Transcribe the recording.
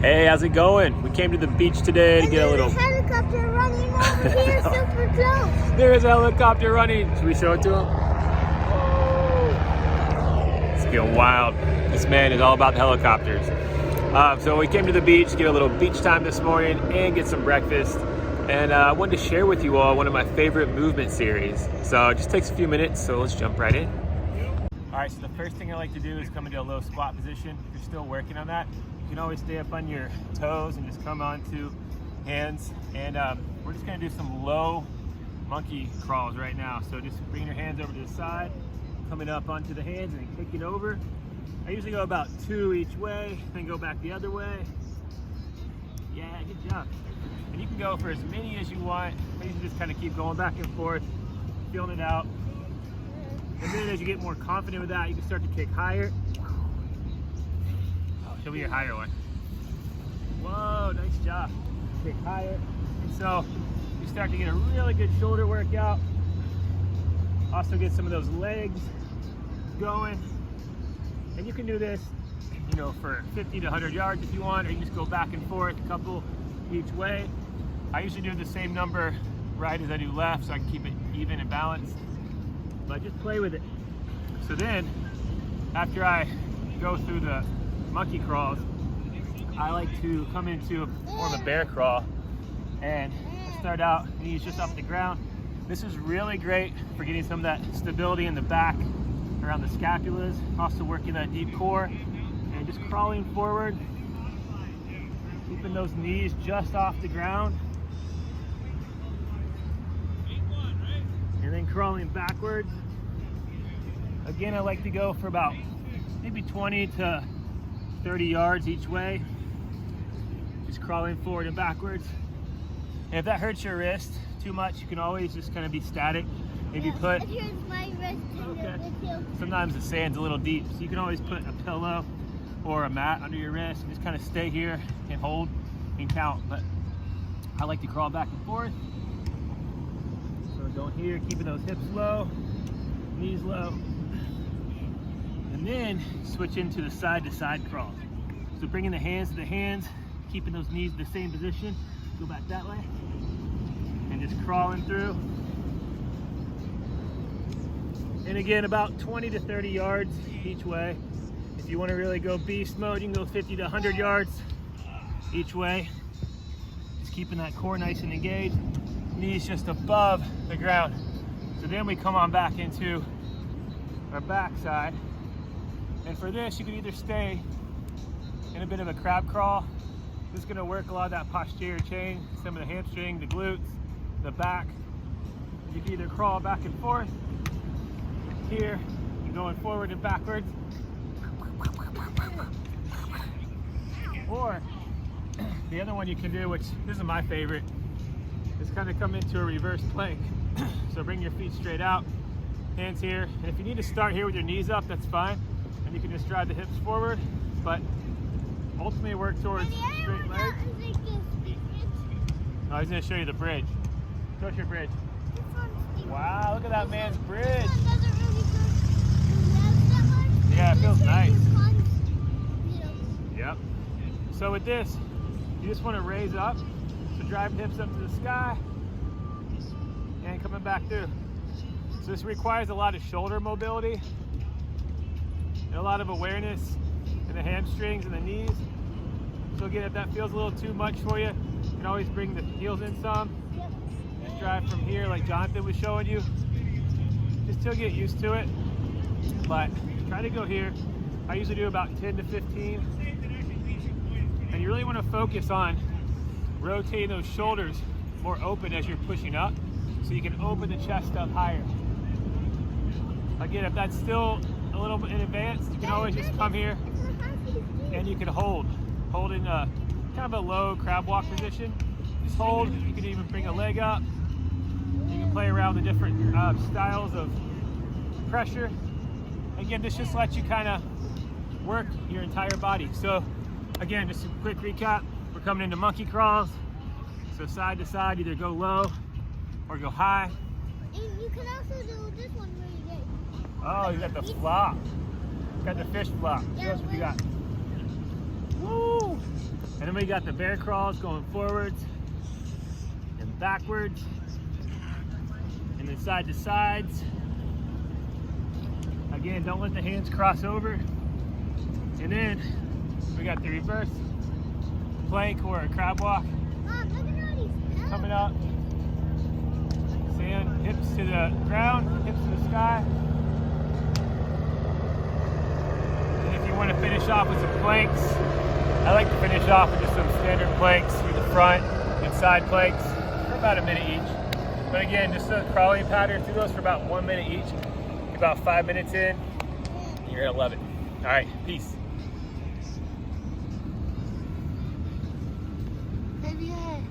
Hey, how's it going? We came to the beach today to get a little... There's a helicopter running over here super close. There is a helicopter running. Should we show it to him? It's getting wild. This man is all about the helicopters. So we came to the beach to get a little beach time this morning and get some breakfast. And I wanted to share with you all one of my favorite movement series. So it just takes a few minutes, so let's jump right in. All right, so the first thing I like to do is come into a low squat position. If you're still working on that, you can always stay up on your toes and just come onto hands. And we're just gonna do some low monkey crawls right now. So just bring your hands over to the side, coming up onto the hands and then kicking over. I usually go about 2 each way, then go back the other way. Yeah, good job. And you can go for as many as you want. You can just kind of keep going back and forth, feeling it out. And then as you get more confident with that, you can start to kick higher. Oh, show me your higher one. Whoa, nice job. Kick higher. And so you start to get a really good shoulder workout. Also get some of those legs going. And you can do this, you know, for 50 to 100 yards if you want, or you can just go back and forth, a couple each way. I usually do the same number right as I do left, so I can keep it even and balanced. But just play with it. So then, after I go through the monkey crawls, I like to come into more of a bear crawl and start out knees just off the ground. This is really great for getting some of that stability in the back around the scapulas, also working that deep core and just crawling forward, keeping those knees just off the ground. And then crawling backwards. Again, I like to go for about maybe 20 to 30 yards each way. Just crawling forward and backwards. And if that hurts your wrist too much, you can always just kind of be static. Maybe put... It hurts my wrist. Okay. Sometimes the sand's a little deep, so you can always put a pillow or a mat under your wrist and just kind of stay here and hold and count. But I like to crawl back and forth. Going here, keeping those hips low, knees low, and then switch into the side-to-side crawl. So bringing the hands to the hands, keeping those knees in the same position. Go back that way, and just crawling through. And again, about 20 to 30 yards each way. If you want to really go beast mode, you can go 50 to 100 yards each way. Just keeping that core nice and engaged. Knees just above the ground. So then we come on back into our back side. And for this, you can either stay in a bit of a crab crawl. This is gonna work a lot of that posterior chain, some of the hamstring, the glutes, the back. You can either crawl back and forth here, you're going forward and backwards. Or the other one you can do, which this is my favorite, is kind of come into a reverse plank. So bring your feet straight out, hands here. And if you need to start here with your knees up, that's fine. And you can just drive the hips forward, but ultimately work towards straight legs. No, he's gonna show you the bridge. Show us your bridge. Wow, look at that man's bridge. Yeah, it feels nice. Yep. So with this, you just want to raise up. So drive hips up to the sky and coming back through. So this requires a lot of shoulder mobility and a lot of awareness in the hamstrings and the knees. So again, if that feels a little too much for you, you can always bring the heels in some. Just drive from here like Jonathan was showing you. Just till you get used to it. But try to go here. I usually do about 10 to 15. And you really want to focus on rotating those shoulders more open as you're pushing up, so you can open the chest up higher. Again, if that's still a little bit in advance, you can always just come here and you can hold in a kind of a low crab walk position. Just hold. You can even bring a leg up. You can play around the different styles of pressure. Again, this just lets you kind of work your entire body. So again, just a quick recap. We're coming into monkey crawls. So side to side, either go low or go high. And you can also do this one really good. Oh, you got the flop. Got the fish flop. Show us what you got. Woo! And then we got the bear crawls going forwards and backwards, and then side to sides. Again, don't let the hands cross over. And then we got the reverse plank or a crab walk. Mom, look at all these Coming up. Stand, hips to the ground, hips to the sky. And if you want to finish off with some planks, I like to finish off with just some standard planks through the front and side planks for about a minute each. But again, just a crawling pattern through those for about 1 minute each. About 5 minutes in, you're gonna love it. All right, peace. Baby, hey.